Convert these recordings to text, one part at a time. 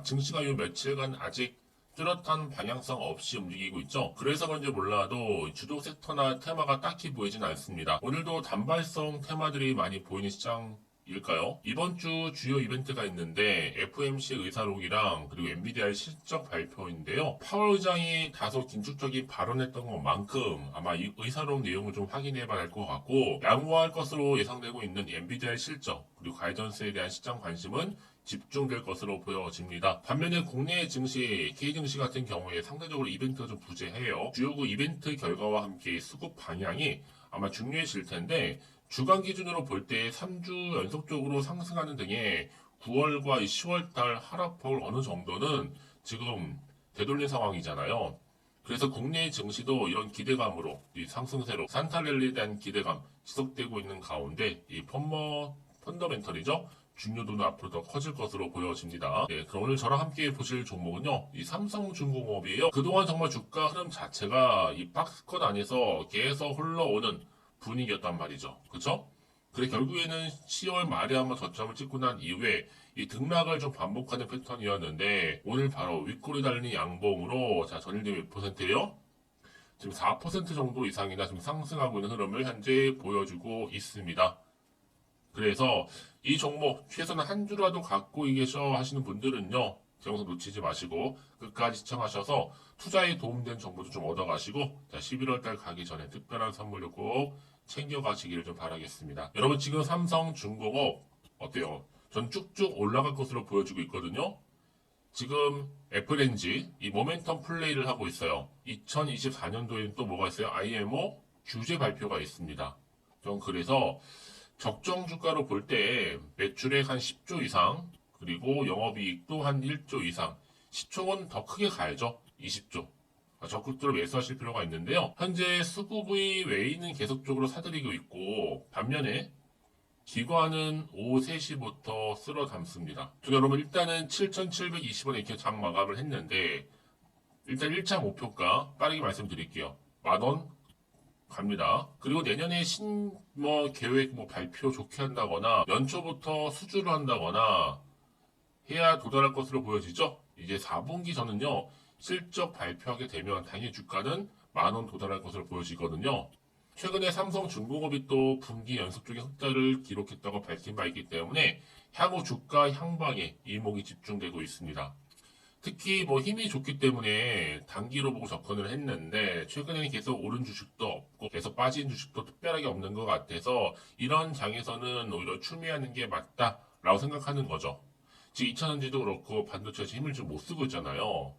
증시가 요 며칠간 아직 뚜렷한 방향성 없이 움직이고 있죠. 그래서 그런지 몰라도 주도 섹터나 테마가 딱히 보이진 않습니다. 오늘도 단발성 테마들이 많이 보이는 시장일까요? 이번 주 주요 이벤트가 있는데 FOMC 의사록이랑 그리고 엔비디아의 실적 발표인데요. 파월 의장이 다소 긴축적인 발언했던 것만큼 아마 이 의사록 내용을 좀 확인해 봐야 할 것 같고, 양호할 것으로 예상되고 있는 엔비디아의 실적 그리고 가이던스에 대한 시장 관심은 집중될 것으로 보여집니다. 반면에 국내 증시, K증시 같은 경우에 상대적으로 이벤트가 좀 부재해요. 주요국 이벤트 결과와 함께 수급 방향이 아마 중요해질 텐데, 주간 기준으로 볼 때 3주 연속적으로 상승하는 등의 9월과 10월 달 하락폭을 어느 정도는 지금 되돌린 상황이잖아요. 그래서 국내 증시도 이런 기대감으로 이 상승세로 산타랠리에 대한 기대감 지속되고 있는 가운데 이 펀더멘털이죠. 중요도는 앞으로 더 커질 것으로 보여집니다. 네, 그럼 오늘 저랑 함께 보실 종목은요, 이 삼성중공업이에요. 그동안 정말 주가 흐름 자체가 이 박스권 안에서 계속 흘러오는 분위기였단 말이죠. 그쵸? 그래 결국에는 10월 말에 한번 저점을 찍고 난 이후에 이 등락을 좀 반복하는 패턴이었는데, 오늘 바로 윗골이 달린 양봉으로 자 전일대 몇 %예요? 지금 4% 정도 이상이나 지금 상승하고 있는 흐름을 현재 보여주고 있습니다. 그래서 이 종목 최소한 한 주라도 갖고 계셔 하시는 분들은요, 영상 놓치지 마시고 끝까지 시청하셔서 투자에 도움되는 정보도 좀 얻어가시고, 자 11월 달 가기 전에 특별한 선물도 꼭 챙겨가시기를 좀 바라겠습니다. 여러분 지금 삼성중공업 어때요? 전 쭉쭉 올라갈 것으로 보여지고 있거든요. 지금 FNG 이 모멘텀 플레이를 하고 있어요. 2024년도에는 또 뭐가 있어요? IMO 규제 발표가 있습니다. 전 그래서 적정 주가로 볼 때 매출액 한 10조 이상, 그리고 영업이익도 한 1조 이상, 시총은 더 크게 가야죠. 20조. 적극적으로 매수하실 필요가 있는데요. 현재 수급의 외인은 계속적으로 사들이고 있고, 반면에 기관은 오후 3시부터 쓸어 담습니다. 여러분 일단은 7,720원에 이렇게 장 마감을 했는데, 일단 1차 목표가 빠르게 말씀드릴게요. 10,000원 갑니다. 그리고 내년에 계획 발표 좋게 한다거나 연초부터 수주를 한다거나 해야 도달할 것으로 보여지죠. 이제 4분기 전은요, 실적 발표하게 되면 당연히 주가는 10,000원 도달할 것으로 보여지거든요. 최근에 삼성중공업이 또 분기 연속적인 흑자를 기록했다고 밝힌 바 있기 때문에 향후 주가 향방에 이목이 집중되고 있습니다. 특히 힘이 좋기 때문에 단기로 보고 접근을 했는데, 최근에는 계속 오른 주식도 없고 계속 빠진 주식도 특별하게 없는 것 같아서 이런 장에서는 오히려 추미하는 게 맞다라고 생각하는 거죠. 지금 2차전지도 그렇고 반도체에서 힘을 좀 못 쓰고 있잖아요.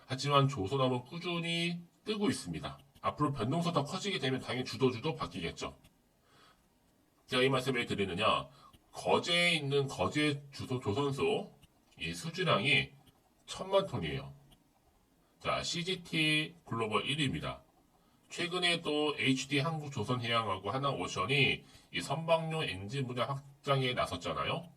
하지만 조선업은 꾸준히 뜨고 있습니다. 앞으로 변동성 더 커지게 되면 당연히 주도주도 바뀌겠죠. 제가 이 말씀을 왜 드리느냐, 거제에 있는 거제 조선소 이 수주량이 1,000만 톤이에요. 자, CGT 글로벌 1위입니다. 최근에 또 HD 한국조선해양하고 하나오션이 이 선박용 엔진 분야 확장에 나섰잖아요.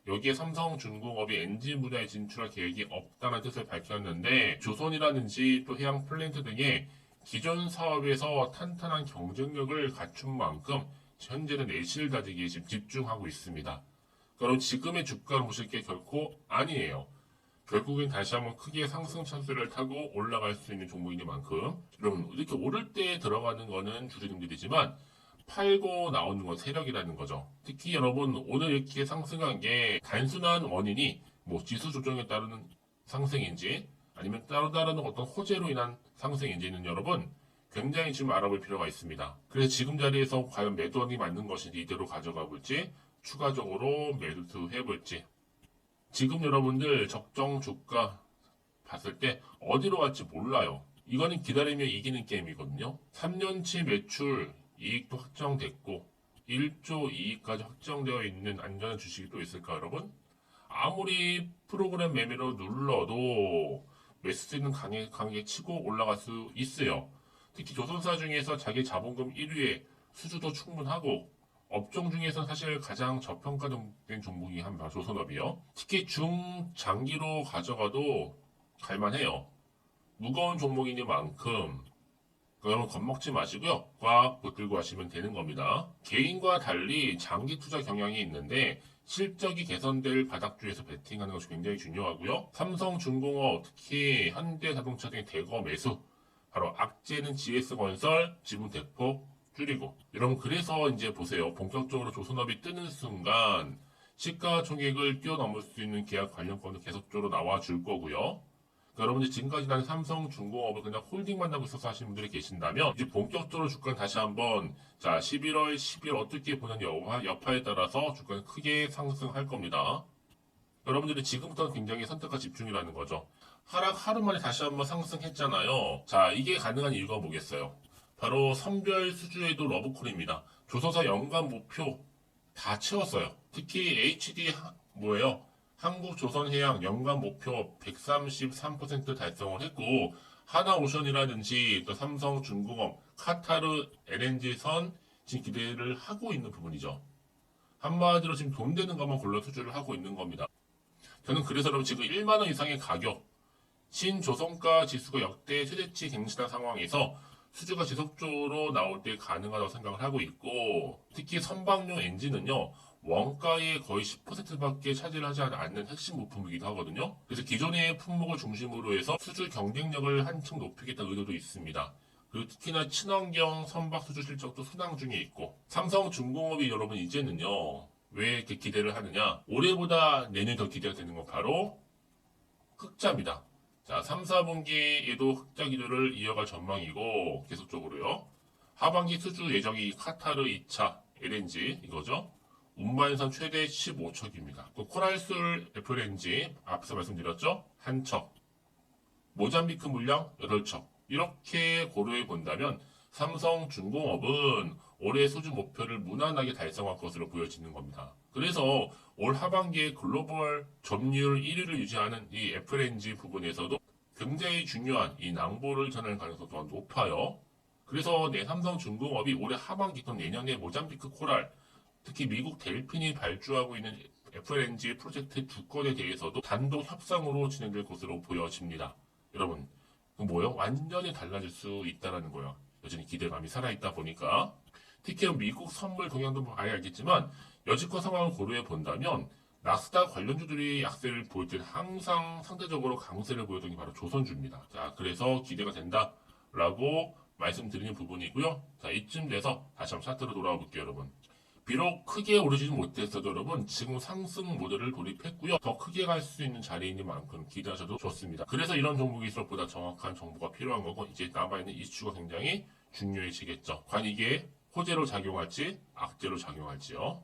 여기에 삼성중공업이 엔진 분야에 진출할 계획이 없다는 뜻을 밝혔는데, 조선이라든지 또 해양 플랜트 등의 기존 사업에서 탄탄한 경쟁력을 갖춘 만큼 현재는 내실 다지기에 지금 집중하고 있습니다. 그럼 지금의 주가를 보실 게 결코 아니에요. 결국엔 다시 한번 크게 상승 찬스를 타고 올라갈 수 있는 종목인 만큼, 여러분 이렇게 오를 때 들어가는 거는 주주님들이지만 팔고 나오는 건 세력이라는 거죠. 특히 여러분 오늘 이렇게 상승한 게 단순한 원인이 지수 조정에 따르는 상승인지 아니면 따로 다른 어떤 호재로 인한 상승인지는 여러분 굉장히 지금 알아볼 필요가 있습니다. 그래서 지금 자리에서 과연 매도하는 게 맞는 것인지 이대로 가져가 볼지, 추가적으로 매수해 볼지, 지금 여러분들 적정 주가 봤을 때 어디로 갈지 몰라요. 이거는 기다리며 이기는 게임이거든요. 3년치 매출 이익도 확정됐고 1조 이익까지 확정되어 있는 안전한 주식이 또 있을까 여러분? 아무리 프로그램 매매로 눌러도 매수세는 강하게 치고 올라갈 수 있어요. 특히 조선사 중에서 자기 자본금 1위에 수주도 충분하고, 업종 중에서 사실 가장 저평가된 종목이 한 조선업이요. 특히 중장기로 가져가도 갈만해요. 무거운 종목이니만큼 여러분 겁먹지 마시고요. 꽉 붙들고 하시면 되는 겁니다. 개인과 달리 장기 투자 경향이 있는데 실적이 개선될 바닥주에서 베팅하는 것이 굉장히 중요하고요. 삼성중공업, 특히 현대자동차 등의 대거 매수, 바로 악재는 GS건설, 지분 대폭 줄이고. 여러분 그래서 이제 보세요. 본격적으로 조선업이 뜨는 순간 시가총액을 뛰어넘을 수 있는 계약 관련권도 계속적으로 나와줄 거고요. 여러분들 지금까지 난 삼성중공업을 그냥 홀딩만 하고 있어서 하시는 분들이 계신다면 이제 본격적으로 주가는 다시 한번 11월, 12월 어떻게 보는 여파에 따라서 주가는 크게 상승할 겁니다. 여러분들이 지금부터 굉장히 선택과 집중이라는 거죠. 하락 하루 만에 다시 한번 상승했잖아요. 자, 이게 가능한 이유가 뭐겠어요? 바로 선별 수주에도 러브콜입니다. 조선사 연간 목표 다 채웠어요. 특히 HD 뭐예요? 한국조선해양 연간 목표 133% 달성을 했고 하나오션이라든지 또 삼성중공업, 카타르 LNG선 지금 기대를 하고 있는 부분이죠. 한마디로 지금 돈 되는 것만 골라 수주를 하고 있는 겁니다. 저는 그래서 여러분 지금 1만원 이상의 가격, 신조선가 지수가 역대 최대치 갱신한 상황에서 수주가 지속적으로 나올 때 가능하다고 생각을 하고 있고, 특히 선박용 엔진은요 원가의 거의 10%밖에 차지를 하지 않는 핵심 부품이기도 하거든요. 그래서 기존의 품목을 중심으로 해서 수주 경쟁력을 한층 높이겠다는 의도도 있습니다. 그리고 특히나 친환경 선박 수주 실적도 순항 중에 있고, 삼성중공업이 여러분 이제는요 왜 이렇게 기대를 하느냐, 올해보다 내년이 더 기대가 되는 건 바로 흑자입니다. 자, 3, 4분기에도 흑자 기조를 이어갈 전망이고 계속적으로요. 하반기 수주 예정이 카타르 2차 LNG 이거죠. 운반선 최대 15척입니다. 또 코랄술 FLNG 앞서 말씀드렸죠. 한 척. 모잠비크 물량 8척. 이렇게 고려해 본다면 삼성중공업은 올해 수주 목표를 무난하게 달성할 것으로 보여지는 겁니다. 그래서 올 하반기에 글로벌 점유율 1위를 유지하는 이 FLNG 부분에서도 굉장히 중요한 이 낭보를 전할 가능성이 더 높아요. 그래서 삼성중공업이 올해 하반기 또 내년에 모잠비크 코랄, 특히 미국 델핀이 발주하고 있는 FLNG 프로젝트 2건에 대해서도 단독 협상으로 진행될 것으로 보여집니다. 여러분, 그 뭐예요? 완전히 달라질 수 있다는 거예요. 여전히 기대감이 살아있다 보니까. 특히 미국 선물 동향도 봐야 알겠지만 여지껏 상황을 고려해 본다면 나스닥 관련주들이 약세를 보일 때 항상 상대적으로 강세를 보였던 게 바로 조선주입니다. 자, 그래서 기대가 된다라고 말씀드리는 부분이고요. 자, 이쯤 돼서 다시 한번 차트로 돌아와 볼게요, 여러분. 비록 크게 오르지는 못했어도 여러분 지금 상승 모델을 돌입했고요. 더 크게 갈 수 있는 자리인 만큼 기대하셔도 좋습니다. 그래서 이런 종목일수록 보다 정확한 정보가 필요한 거고, 이제 남아있는 이슈가 굉장히 중요해지겠죠. 과연 이게 호재로 작용할지 악재로 작용할지요.